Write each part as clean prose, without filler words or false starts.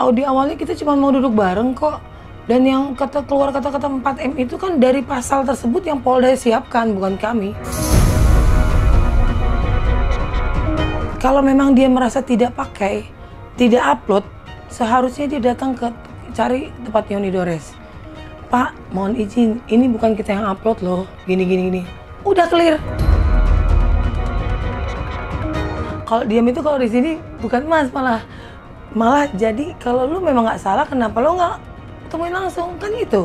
Di awalnya kita cuma mau duduk bareng kok. Dan yang keluar kata-kata 4M itu kan dari pasal tersebut yang Polda siapkan, bukan kami. Kalau memang dia merasa tidak pakai, tidak upload, seharusnya dia datang ke cari tempat Yoni Dores. Pak, mohon izin, ini bukan kita yang upload loh, gini. Udah clear. Kalau diam itu kalau di sini bukan Mas, malah jadi kalau lu memang nggak salah, kenapa lo nggak temuin langsung, kan gitu.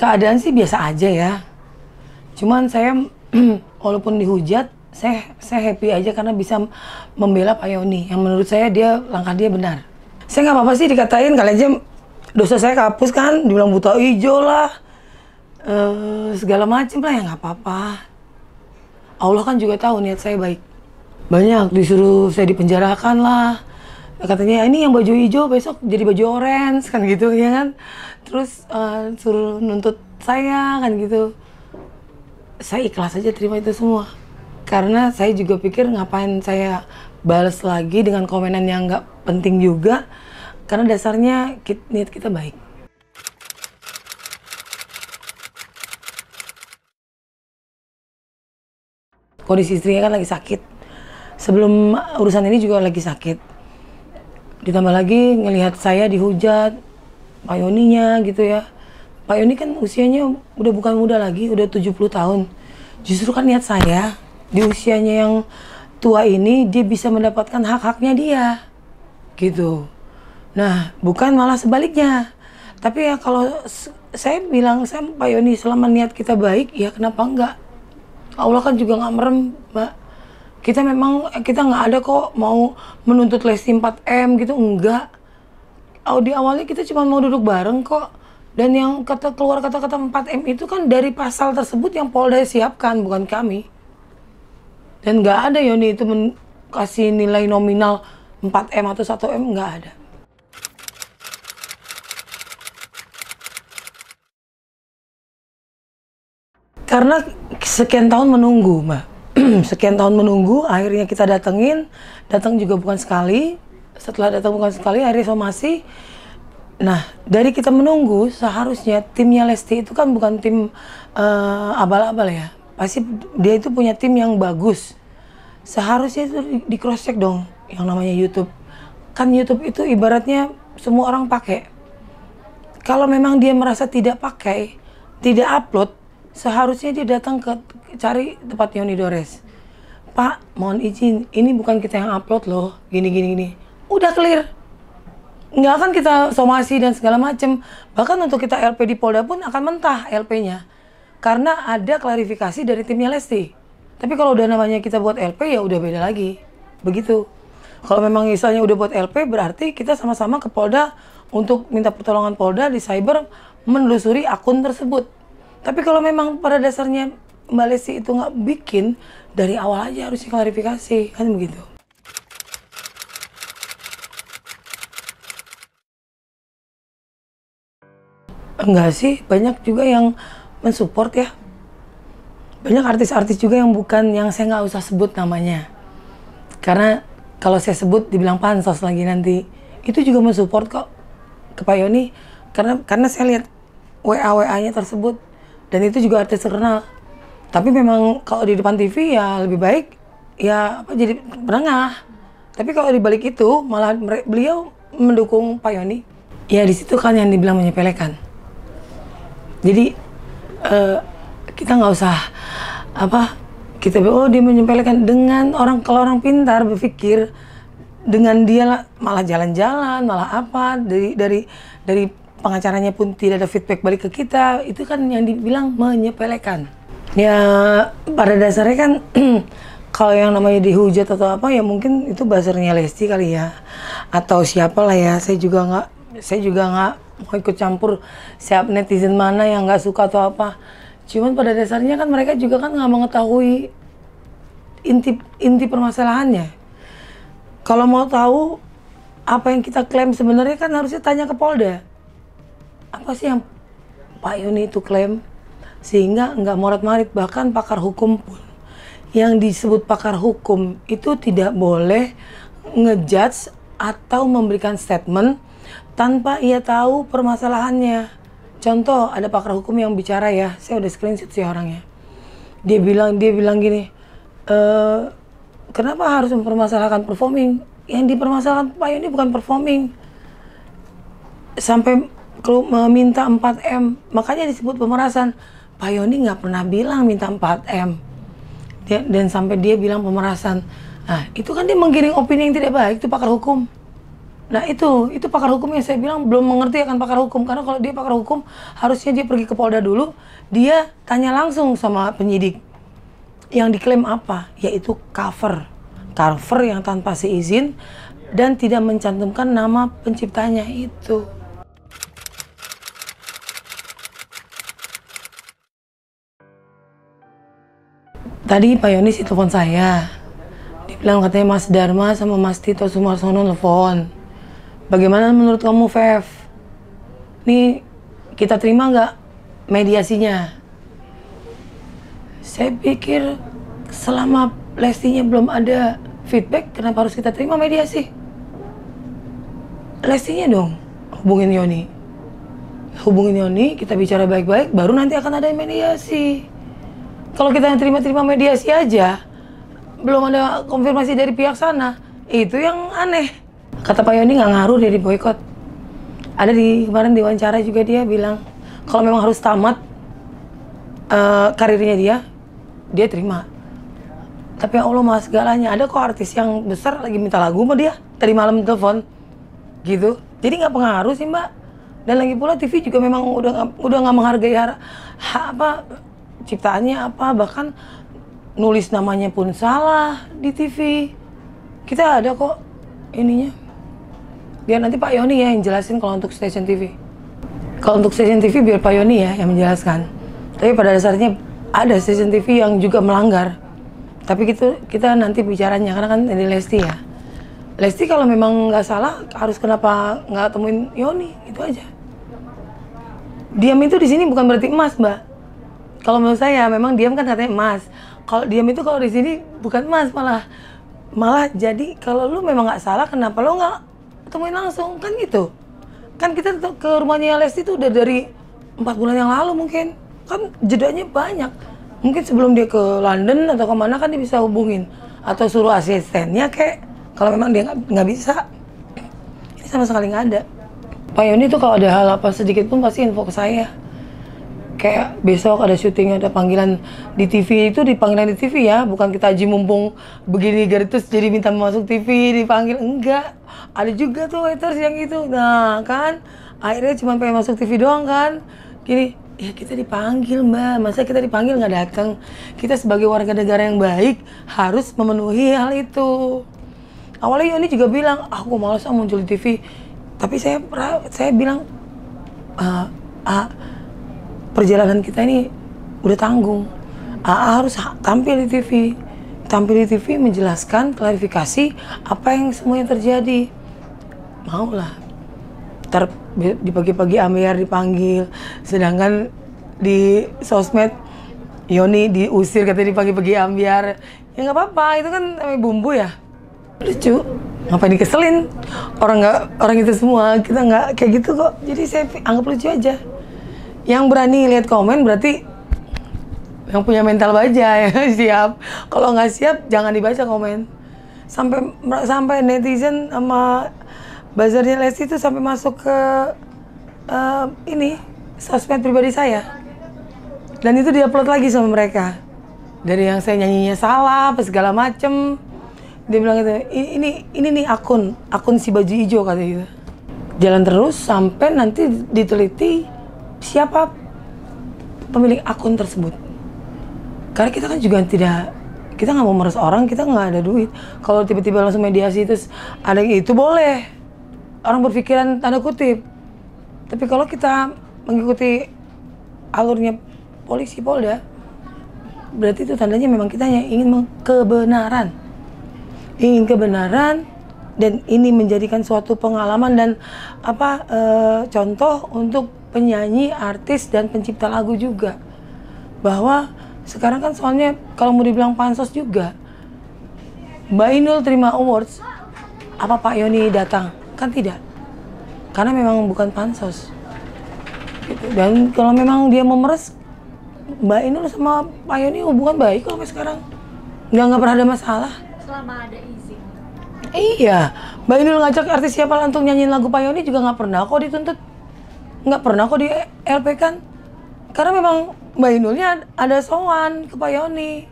Keadaan sih biasa aja ya. Cuman saya walaupun dihujat, saya happy aja karena bisa membela Pak Yoni. Yang menurut saya langkah dia benar. Saya nggak apa-apa sih dikatain, kali aja dosa saya kehapus kan, dibilang buta hijau lah, segala macem lah, ya nggak apa-apa. Allah kan juga tahu niat saya baik. Banyak disuruh saya dipenjarakan lah. Katanya ini yang baju hijau besok jadi baju orange kan gitu ya kan. Terus suruh nuntut saya kan gitu. Saya ikhlas aja terima itu semua. Karena saya juga pikir ngapain saya balas lagi dengan komenan yang nggak penting juga. Karena dasarnya niat kita baik. Kondisi istrinya kan lagi sakit. Sebelum urusan ini juga lagi sakit. Ditambah lagi ngelihat saya dihujat, Pak Yoninya gitu ya. Pak Yoni kan usianya udah bukan muda lagi, udah 70 tahun. Justru kan niat saya, di usianya yang tua ini dia bisa mendapatkan hak-haknya dia. Gitu. Nah, bukan malah sebaliknya. Tapi ya kalau saya bilang, Pak Yoni selama niat kita baik, ya kenapa enggak? Allah kan juga nggak merem, Mbak. Kita nggak ada kok mau menuntut Lesti 4M gitu, enggak. Di awalnya kita cuma mau duduk bareng kok. Dan yang keluar kata-kata 4M itu kan dari pasal tersebut yang Polda siapkan, bukan kami. Dan nggak ada Yoni itu kasih nilai nominal 4M atau 1M, nggak ada. Karena sekian tahun menunggu, Mbak. Sekian tahun menunggu, akhirnya kita datang juga bukan sekali. Setelah datang bukan sekali, akhirnya somasi. Nah, dari kita menunggu, seharusnya timnya Lesti itu kan bukan tim abal-abal ya. Pasti dia itu punya tim yang bagus. Seharusnya itu di cross check dong, yang namanya YouTube. Kan YouTube itu ibaratnya semua orang pakai. Kalau memang dia merasa tidak pakai, tidak upload, seharusnya dia datang ke cari tempat Yoni Dores. Pak, mohon izin, ini bukan kita yang upload loh, gini. Udah clear. Nggak akan kita somasi dan segala macem. Bahkan untuk kita LP di Polda pun akan mentah LP-nya. Karena ada klarifikasi dari timnya Lesti. Tapi kalau udah namanya kita buat LP, ya udah beda lagi. Begitu. Kalau memang misalnya udah buat LP, berarti kita sama-sama ke Polda untuk minta pertolongan Polda di cyber menelusuri akun tersebut. Tapi kalau memang pada dasarnya Mbak Lesti itu nggak bikin, dari awal aja harus diklarifikasi, kan begitu. Enggak sih, banyak juga yang mensupport ya. Banyak artis-artis juga yang bukan, yang saya nggak usah sebut namanya. Karena kalau saya sebut dibilang pansos lagi nanti. Itu juga mensupport kok ke Pak Yoni. Karena saya lihat WA-WA-nya tersebut. Dan itu juga artis terkenal. Tapi memang kalau di depan TV ya lebih baik ya jadi penengah. Tapi kalau di balik itu malah beliau mendukung Pak Yoni. Ya di situ kan yang dibilang menyepelekan. Jadi kita nggak usah dia menyepelekan dengan kalau orang pintar berpikir dengan dia malah jalan-jalan, malah dari pengacaranya pun tidak ada feedback balik ke kita, itu kan yang dibilang menyepelekan. Ya pada dasarnya kan kalau yang namanya dihujat atau apa ya mungkin itu buzzernya Lesti kali ya, atau siapalah ya, saya juga nggak mau ikut campur siap netizen mana yang nggak suka atau apa. Cuman pada dasarnya kan mereka juga kan nggak mengetahui inti permasalahannya. Kalau mau tahu apa yang kita klaim sebenarnya kan harusnya tanya ke Polda. Apa sih yang Pak Yoni itu klaim? Sehingga nggak morat-marit, bahkan pakar hukum pun. Yang disebut pakar hukum itu tidak boleh ngejudge atau memberikan statement tanpa ia tahu permasalahannya. Contoh, ada pakar hukum yang bicara ya, saya udah screenshot sih orangnya. Dia bilang gini, kenapa harus mempermasalahkan performing? Yang dipermasalahkan Pak Yoni bukan performing. Sampai meminta 4M, makanya disebut pemerasan. Pak Yoni nggak pernah bilang minta 4M. Dan sampai dia bilang pemerasan. Nah, itu kan dia menggiring opini yang tidak baik, itu pakar hukum. Nah, itu pakar hukum yang saya bilang belum mengerti akan pakar hukum. Karena kalau dia pakar hukum, harusnya dia pergi ke Polda dulu, dia tanya langsung sama penyidik. Yang diklaim apa? Yaitu cover yang tanpa seizin dan tidak mencantumkan nama penciptanya itu. Tadi Pak Yoni sih telepon saya. Dia bilang katanya Mas Dharma sama Mas Tito Sumarsono telepon. Bagaimana menurut kamu, Fev? Nih, kita terima nggak mediasinya? Saya pikir selama Lestinya belum ada feedback, kenapa harus kita terima mediasi? Lestinya dong hubungin Yoni. Hubungin Yoni, kita bicara baik-baik, baru nanti akan ada mediasi. Kalau kita terima mediasi aja, belum ada konfirmasi dari pihak sana, itu yang aneh. Kata Pak Yoni nggak ngaruh dari boykot. Ada kemarin diwawancara juga dia bilang, kalau memang harus tamat karirnya dia terima. Tapi ya Allah mas, segalanya. Ada kok artis yang besar lagi minta lagu sama dia, tadi malam telepon, gitu. Jadi nggak pengaruh sih mbak. Dan lagi pula TV juga memang udah nggak menghargai ciptaannya apa, bahkan nulis namanya pun salah di TV. Kita ada kok ininya. Biar nanti Pak Yoni ya yang jelasin kalau untuk stasiun TV. Kalau untuk stasiun TV biar Pak Yoni ya yang menjelaskan. Tapi pada dasarnya ada stasiun TV yang juga melanggar. Tapi kita nanti bicaranya karena kan ini Lesti ya. Lesti kalau memang nggak salah harus kenapa nggak temuin Yoni, itu aja. Diam itu di sini bukan berarti emas, Mbak. Kalau menurut saya memang diam kan katanya emas. Kalau diam itu kalau di sini bukan emas, malah jadi kalau lu memang nggak salah kenapa lu nggak temuin langsung kan gitu. Kan kita ke rumahnya Lesti itu udah dari 4 bulan yang lalu mungkin. Kan jedanya banyak. Mungkin sebelum dia ke London atau kemana kan dia bisa hubungin atau suruh asistennya kayak kalau memang dia nggak bisa. Ini sama sekali nggak ada. Pak Yoni tuh kalau ada hal apa sedikit pun pasti info ke saya. Kayak besok ada syuting, ada panggilan di TV, itu dipanggilan di TV ya, bukan kita aja mumpung begini terus jadi minta masuk TV dipanggil, enggak. Ada juga tuh haters yang itu. Nah kan akhirnya cuma pengen masuk TV doang kan. Gini, ya kita dipanggil mbak, masa kita dipanggil nggak datang? Kita sebagai warga negara yang baik harus memenuhi hal itu. Awalnya Yoni juga bilang, aku malas muncul di TV. Tapi saya bilang, perjalanan kita ini udah tanggung. AA harus tampil di TV. Tampil di TV menjelaskan, klarifikasi apa yang semuanya terjadi. Maulah. Ntar di pagi-pagi Ambiar dipanggil, sedangkan di sosmed Yoni diusir katanya di pagi-pagi Ambiar. Ya nggak apa-apa, itu kan bumbu ya. Lucu, ngapain dikeselin? Orang itu semua, kita nggak kayak gitu kok. Jadi saya anggap lucu aja. Yang berani lihat komen berarti yang punya mental baja ya, siap. Kalau nggak siap jangan dibaca komen. Sampai netizen sama buzzernya Lesti itu sampai masuk ke ini sosmed pribadi saya. Dan itu diupload lagi sama mereka. Dari yang saya nyanyinya salah, apa segala macem. Dia bilang gitu, ini nih akun si baju hijau katanya gitu. Jalan terus sampai nanti diteliti siapa pemilik akun tersebut. Karena kita kan juga kita nggak mau meres orang, kita nggak ada duit. Kalau tiba-tiba langsung mediasi terus ada itu boleh. Orang berpikiran tanda kutip. Tapi kalau kita mengikuti alurnya polisi Polda, berarti itu tandanya memang kita hanya ingin kebenaran. Ingin kebenaran, dan ini menjadikan suatu pengalaman dan contoh untuk penyanyi, artis, dan pencipta lagu juga. Bahwa sekarang kan soalnya kalau mau dibilang pansos juga, Mbak Inul terima awards, apa Pak Yoni datang? Kan tidak. Karena memang bukan pansos. Gitu. Dan kalau memang dia memeres, Mbak Inul sama Pak Yoni hubungan baik kok sampai sekarang. Nggak pernah ada masalah. Selama ada izin. Iya, Mbak Inul ngajak artis siapa lah untuk nyanyiin lagu Pak Yoni juga nggak pernah kok dituntut. Nggak pernah kok di LP kan. Karena memang Mbak Inulnya ada sowan ke Pak Yoni.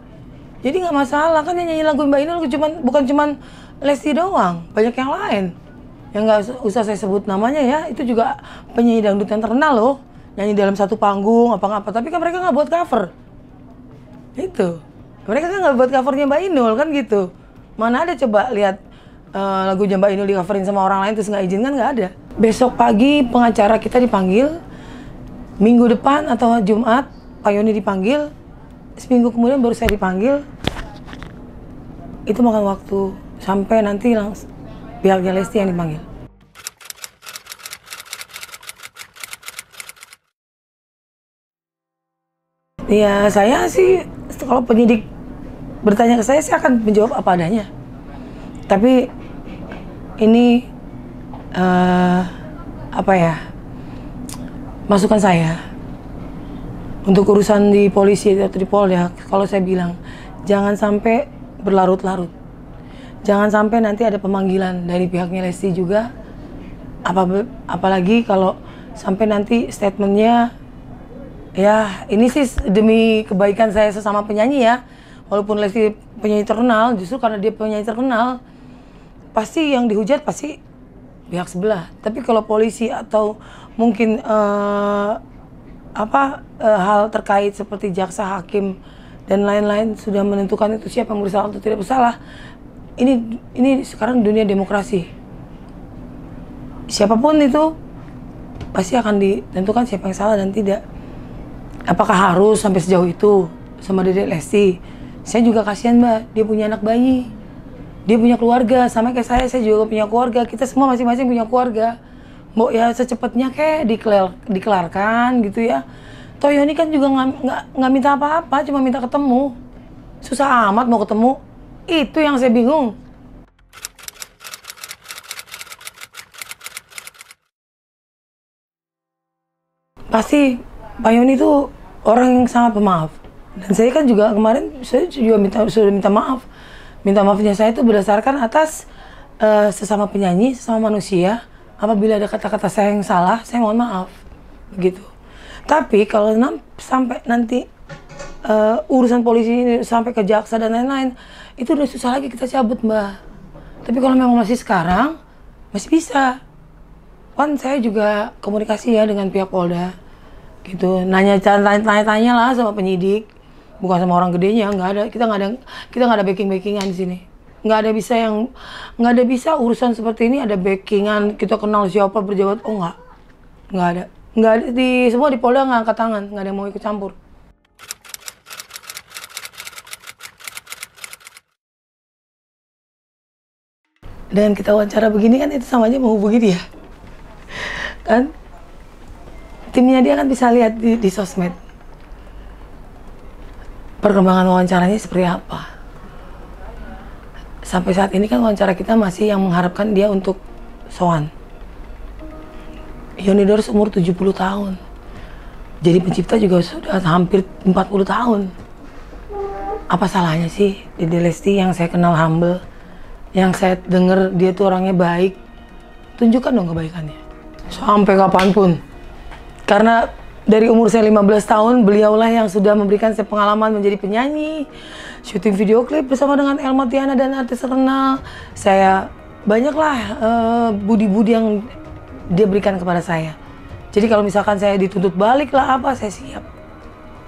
Jadi nggak masalah kan yang nyanyi lagu Mbak Inul bukan cuman Lesti doang, banyak yang lain. Yang nggak usah saya sebut namanya ya, itu juga penyanyi dangdut yang terkenal loh. Nyanyi dalam satu panggung, apa-apa, tapi kan mereka nggak buat cover. Itu. Mereka kan nggak buat covernya Mbak Inul kan gitu. Mana ada coba lihat lagunya Mbak Inul di coverin sama orang lain terus nggak izin, kan nggak ada. Besok pagi pengacara kita dipanggil, minggu depan atau Jumat Pak Yoni dipanggil, seminggu kemudian baru saya dipanggil. Itu makan waktu sampai nanti langsung pihaknya Lesti yang dipanggil. Ya saya sih kalau penyidik bertanya ke saya akan menjawab apa adanya. Tapi ini masukan saya untuk urusan di polisi atau di Polda. Kalau saya bilang jangan sampai berlarut-larut, jangan sampai nanti ada pemanggilan dari pihaknya Lesti juga. Apalagi kalau sampai nanti statementnya, ya ini sih demi kebaikan saya sesama penyanyi ya. Walaupun Lesti penyanyi terkenal, justru karena dia penyanyi terkenal, pasti yang dihujat pasti pihak sebelah. Tapi kalau polisi atau mungkin hal terkait seperti jaksa, hakim, dan lain-lain sudah menentukan itu siapa yang bersalah atau tidak bersalah, ini sekarang dunia demokrasi. Siapapun itu pasti akan ditentukan siapa yang salah dan tidak. Apakah harus sampai sejauh itu sama Dedek Lesti? Saya juga kasihan Mbak, dia punya anak bayi, dia punya keluarga, sama kayak saya juga punya keluarga. Kita semua masing-masing punya keluarga. Mau ya secepatnya kayak dikelarkan gitu ya. Toh Yoni kan juga nggak minta apa-apa, cuma minta ketemu. Susah amat mau ketemu. Itu yang saya bingung. Pasti Pak Yoni itu orang yang sangat pemaaf. Dan saya kan juga kemarin saya juga sudah minta maaf. Minta maafnya saya itu berdasarkan atas sesama penyanyi, sesama manusia. Apabila ada kata-kata saya yang salah, saya mohon maaf. Begitu. Tapi kalau sampai nanti urusan polisi ini sampai ke jaksa dan lain-lain, itu udah susah lagi kita cabut Mbak. Tapi kalau memang masih sekarang, masih bisa. Kan saya juga komunikasi ya dengan pihak Polda. Gitu, tanya-tanya lah sama penyidik, bukan sama orang gedenya. Nggak ada, kita nggak ada backingan di sini. Nggak ada bisa urusan seperti ini ada backingan, kita kenal siapa berjabat, oh nggak ada semua di Polda nggak angkat tangan, nggak ada yang mau ikut campur. Dan kita wawancara begini kan itu sama aja menghubungi dia, kan? Timnya dia kan bisa lihat di sosmed perkembangan wawancaranya seperti apa. Sampai saat ini kan wawancara kita masih yang mengharapkan dia untuk sowan. Yoni Doris umur 70 tahun. Jadi pencipta juga sudah hampir 40 tahun. Apa salahnya sih Dedek Lesti yang saya kenal humble, yang saya dengar dia tuh orangnya baik. Tunjukkan dong kebaikannya. Sampai kapanpun. Karena dari umur saya 15 tahun, beliaulah yang sudah memberikan saya pengalaman menjadi penyanyi, syuting video klip bersama dengan Elma Tiana dan artis terkenal. Saya banyaklah budi-budi yang dia berikan kepada saya. Jadi kalau misalkan saya dituntut balik lah apa, saya siap.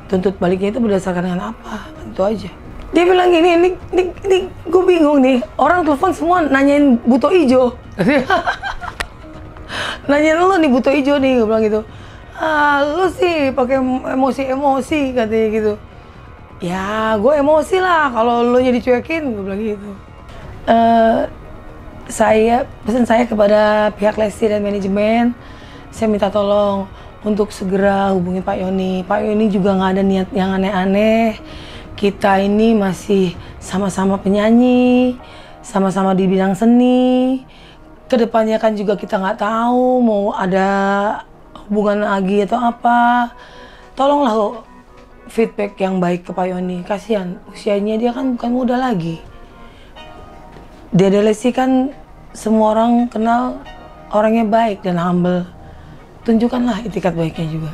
Tuntut baliknya itu berdasarkan dengan apa, itu aja. Dia bilang gini, ini gue bingung nih, orang telepon semua nanyain Buto Ijo. Nanyain lo nih Buto Ijo nih, gue bilang gitu. ah lu sih pakai emosi katanya gitu. Ya gue emosi lah kalau lu jadi dicuekin, gue bilang gitu. Pesan saya kepada pihak Lesti dan manajemen, saya minta tolong untuk segera hubungi Pak Yoni. Pak Yoni juga nggak ada niat yang aneh-aneh. Kita ini masih sama-sama penyanyi, sama-sama di bidang seni. Kedepannya kan juga kita nggak tahu mau ada hubungan lagi atau apa. Tolonglah feedback yang baik ke Pak Yoni. Kasihan, usianya dia kan bukan muda lagi. Dede Lesti kan semua orang kenal orangnya baik dan humble. Tunjukkanlah itikat baiknya juga.